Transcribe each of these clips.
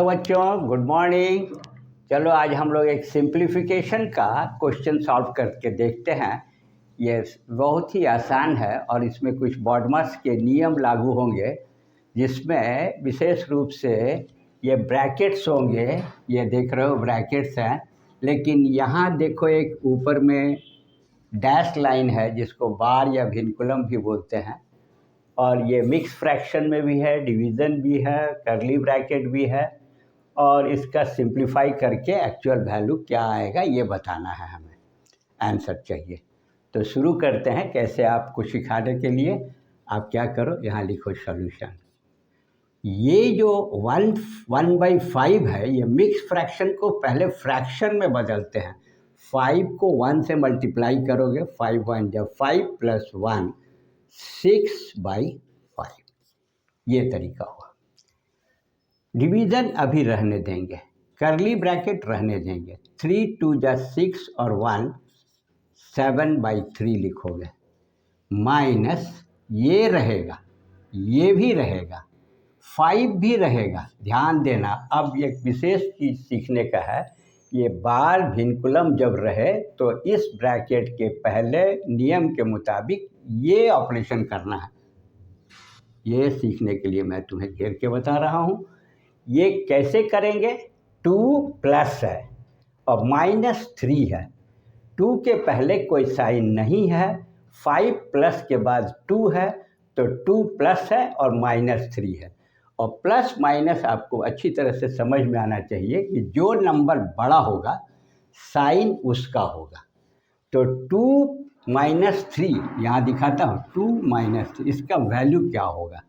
Hello बच्चों, good morning. चलो आज हम लोग एक सिंप्लीफिकेशन का क्वेश्चन सॉल्व करके देखते हैं। ये बहुत ही आसान है और इसमें कुछ बॉडमास के नियम लागू होंगे, जिसमें विशेष रूप से ये ब्रैकेट्स होंगे। ये देख रहे हो ब्रैकेट्स हैं, लेकिन यहाँ देखो एक ऊपर में डैश लाइन है जिसको बार या विनकुलम भी बोलते हैं। और ये मिक्स फ्रैक्शन में भी है, डिवीज़न भी है, कर्ली ब्रैकेट भी है, और इसका सिंप्लीफाई करके एक्चुअल वैल्यू क्या आएगा ये बताना है हमें, आंसर चाहिए। तो शुरू करते हैं। कैसे आपको सिखाने के लिए आप क्या करो, यहाँ लिखो सॉल्यूशन। ये जो 1/5 है, ये मिक्स फ्रैक्शन को पहले फ्रैक्शन में बदलते हैं। 5 को 1 से मल्टीप्लाई करोगे, 5 1 जब 5 + 1 6/5, ये तरीका हुआ। डिवीज़न अभी रहने देंगे, कर्ली ब्रैकेट रहने देंगे। 3 2 जा 6 और 1 7/3 लिखोगे, माइनस ये रहेगा, ये भी रहेगा, 5 भी रहेगा। ध्यान देना, अब एक विशेष चीज़ सीखने का है। ये बार विनकुलम जब रहे तो इस ब्रैकेट के पहले नियम के मुताबिक ये ऑपरेशन करना है। ये सीखने के लिए मैं तुम्हें घेर के बता रहा हूँ। ये कैसे करेंगे? 2 प्लस है और -3 है। 2 के पहले कोई साइन नहीं है, 5 प्लस के बाद 2 है, तो 2 प्लस है और -3 है। और प्लस माइनस आपको अच्छी तरह से समझ में आना चाहिए कि जो नंबर बड़ा होगा साइन उसका होगा। तो 2 -3 यहाँ दिखाता हूँ, 2 -3 इसका वैल्यू क्या होगा?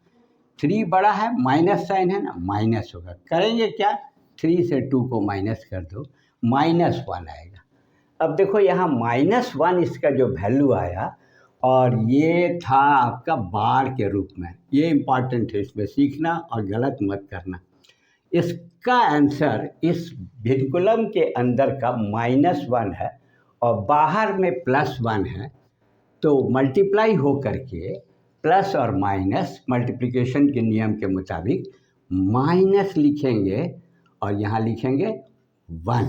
3 बड़ा है, माइनस साइन है ना, माइनस होगा। करेंगे क्या? 3 से 2 को माइनस कर दो, -1 आएगा। अब देखो यहाँ -1 इसका जो वैल्यू आया, और ये था आपका बार के रूप में। ये इम्पॉर्टेंट है, इसमें सीखना और गलत मत करना। इसका आंसर इस विनकुलम के अंदर का -1 है और बाहर में +1 है, तो मल्टीप्लाई हो करके प्लस और माइनस मल्टीप्लिकेशन के नियम के मुताबिक माइनस लिखेंगे और यहाँ लिखेंगे 1।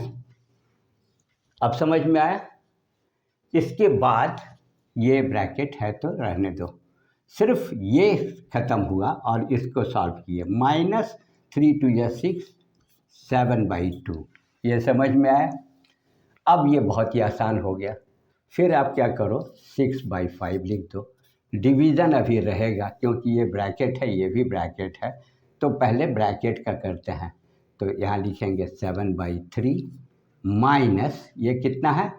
अब समझ में आया? इसके बाद ये ब्रैकेट है तो रहने दो, सिर्फ ये ख़त्म हुआ और इसको सॉल्व किए। -3 2 या 6 7/2, ये समझ में आया? अब ये बहुत ही आसान हो गया। फिर आप क्या करो, 6/5 लिख दो। डिवीज़न अभी रहेगा क्योंकि ये ब्रैकेट है, ये भी ब्रैकेट है, तो पहले ब्रैकेट का करते हैं। तो यहाँ लिखेंगे 7/3 माइनस ये कितना है,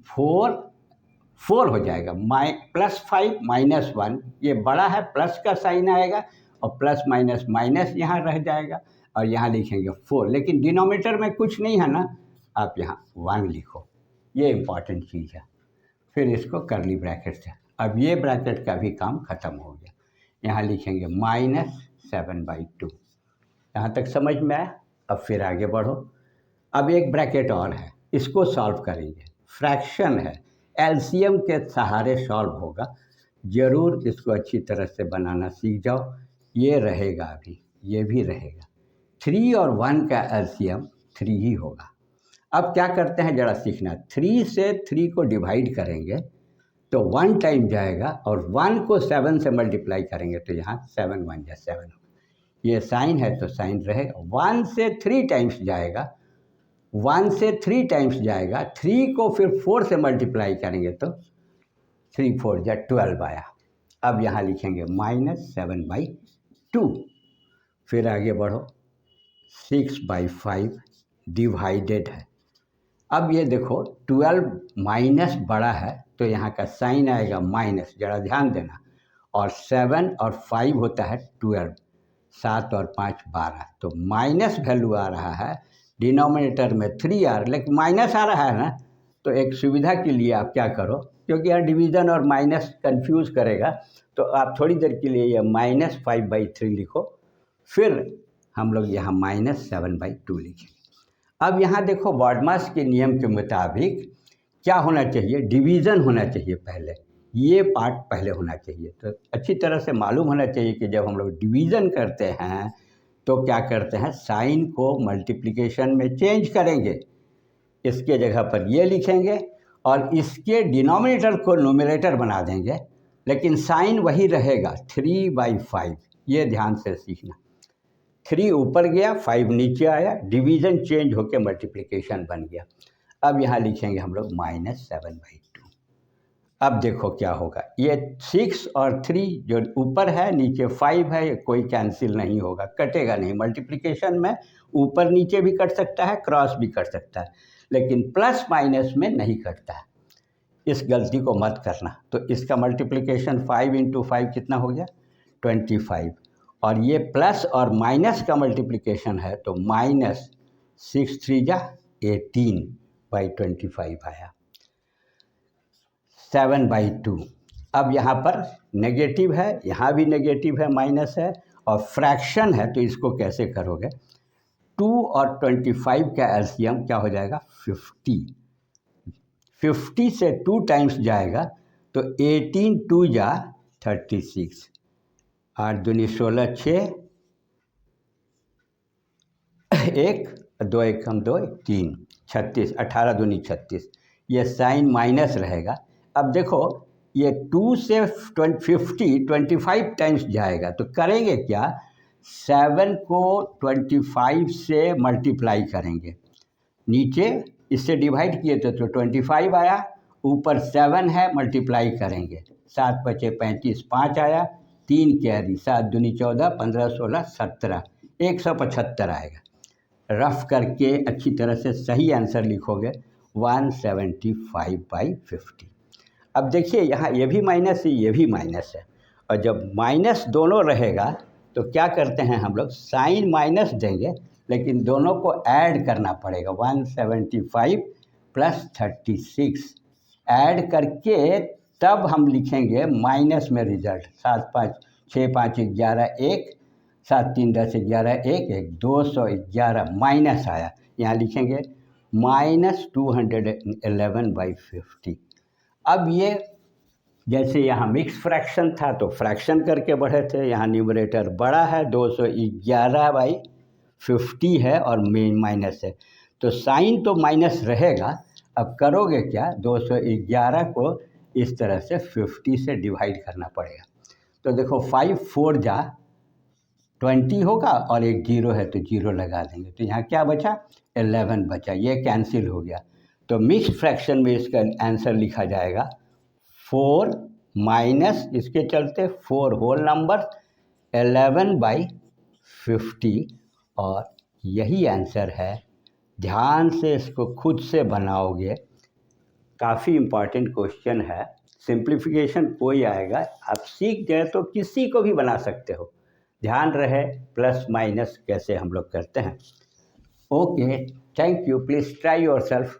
4 हो जाएगा, +5 -1, ये बड़ा है, प्लस का साइन आएगा और प्लस माइनस माइनस यहाँ रह जाएगा और यहाँ लिखेंगे 4। लेकिन डिनोमिनेटर में कुछ नहीं है ना, आप यहाँ 1 लिखो, ये इम्पॉर्टेंट चीज़ है। फिर इसको कर्ली ब्रैकेट से, अब ये ब्रैकेट का भी काम ख़त्म हो गया। यहाँ लिखेंगे -7/2। यहाँ तक समझ में आया? अब फिर आगे बढ़ो। अब एक ब्रैकेट और है, इसको सॉल्व करेंगे। फ्रैक्शन है, एलसीएम के सहारे सॉल्व होगा। ज़रूर इसको अच्छी तरह से बनाना सीख जाओ। ये रहेगा, अभी ये भी रहेगा। 3 और 1 का एलसीएम 3 ही होगा। अब क्या करते हैं ज़रा सीखना। 3 से 3 को डिवाइड करेंगे तो 1 टाइम जाएगा और 1 को 7 से मल्टीप्लाई करेंगे तो यहाँ 7 1 या 7 होगा। ये साइन है तो साइन रहेगा। 1 से 3 टाइम्स जाएगा, 1 से 3 टाइम्स जाएगा, 3 को फिर 4 से मल्टीप्लाई करेंगे तो 3 4 या 12 आया। अब यहाँ लिखेंगे -7/2। फिर आगे बढ़ो, 6/5 डिवाइडेड है। अब ये देखो 12 माइनस बड़ा है तो यहाँ का साइन आएगा माइनस, ज़रा ध्यान देना। और 7 और 5 होता है 12, 7 और 5 12, तो माइनस वैल्यू आ रहा है। डिनोमिनेटर में 3 आ रहा है लेकिन माइनस आ रहा है ना, तो एक सुविधा के लिए आप क्या करो, क्योंकि यहाँ डिवीज़न और माइनस कंफ्यूज करेगा, तो आप थोड़ी देर के लिए ये -5/3 लिखो। फिर हम लोग यहाँ -7/2 लिखेंगे। अब यहाँ देखो बॉडमास के नियम के मुताबिक क्या होना चाहिए, डिवीज़न होना चाहिए पहले, ये पार्ट पहले होना चाहिए। तो अच्छी तरह से मालूम होना चाहिए कि जब हम लोग डिवीज़न करते हैं तो क्या करते हैं, साइन को मल्टीप्लिकेशन में चेंज करेंगे, इसके जगह पर ये लिखेंगे और इसके डिनोमिनेटर को न्यूमरेटर बना देंगे, लेकिन साइन वही रहेगा 3/5। ये ध्यान से सीखना, 3 ऊपर गया 5 नीचे आया, डिवीज़न चेंज होकर मल्टीप्लिकेशन बन गया। अब यहाँ लिखेंगे हम लोग -7/2। अब देखो क्या होगा, ये 6 और 3 जो ऊपर है नीचे 5 है, कोई कैंसिल नहीं होगा, कटेगा नहीं। मल्टीप्लिकेशन में ऊपर नीचे भी कट सकता है, क्रॉस भी कट सकता है, लेकिन प्लस माइनस में नहीं कटता है। इस गलती को मत करना। तो इसका मल्टीप्लिकेशन 5 × 5 कितना हो गया, 25, और ये प्लस और माइनस का मल्टीप्लिकेशन है तो -6 3 जा 18/25 आया, 7/2। अब यहाँ पर नेगेटिव है, यहाँ भी नेगेटिव है, माइनस है, और फ्रैक्शन है, तो इसको कैसे करोगे, 2 और 25 का एलसीएम क्या हो जाएगा, 50। 50 से 2 टाइम्स जाएगा तो 18 2 जा 36, 8 दूनी 16, 6 1 2 1 हम 2 3 36, 18 दूनी 36। ये साइन माइनस रहेगा। अब देखो ये 2 से 25 टाइम्स जाएगा तो करेंगे क्या, 7 को 25 से मल्टीप्लाई करेंगे, नीचे इससे डिवाइड किए तो 25 आया, ऊपर 7 है, मल्टीप्लाई करेंगे, 7 बचे 35, 5 आया, 3 कैरी, 7 दूनी 14, 15 16 17, 175 आएगा। रफ करके अच्छी तरह से सही आंसर लिखोगे 175/50। अब देखिए यहाँ ये भी माइनस है, ये भी माइनस है, और जब माइनस दोनों रहेगा तो क्या करते हैं हम लोग, साइन माइनस देंगे, लेकिन दोनों को ऐड करना पड़ेगा। 175 + 36 ऐड करके तब हम लिखेंगे माइनस में रिजल्ट। 7 5 6 5 11 1, 7 3 10 11 1 1, 211 माइनस आया, यहाँ लिखेंगे -211/50। अब ये जैसे यहाँ मिक्स फ्रैक्शन था तो फ्रैक्शन करके बढ़े थे, यहाँ न्यूमरेटर बड़ा है, 211/50 है और मेन माइनस है, तो साइन तो माइनस रहेगा। अब करोगे क्या, 211 को इस तरह से 50 से डिवाइड करना पड़ेगा। तो देखो 5 4 जा 20 होगा और एक 0 है तो 0 लगा देंगे, तो यहाँ क्या बचा, 11 बचा, ये कैंसिल हो गया। तो मिक्स फ्रैक्शन में इसका आंसर लिखा जाएगा 4 माइनस इसके चलते 4 होल नंबर 11/50, और यही आंसर है। ध्यान से इसको खुद से बनाओगे, काफ़ी इम्पॉर्टेंट क्वेश्चन है। सिंप्लीफिकेशन कोई आएगा, आप सीख गए तो किसी को भी बना सकते हो। ध्यान रहे प्लस माइनस कैसे हम लोग करते हैं। Okay, thank you, please try yourself.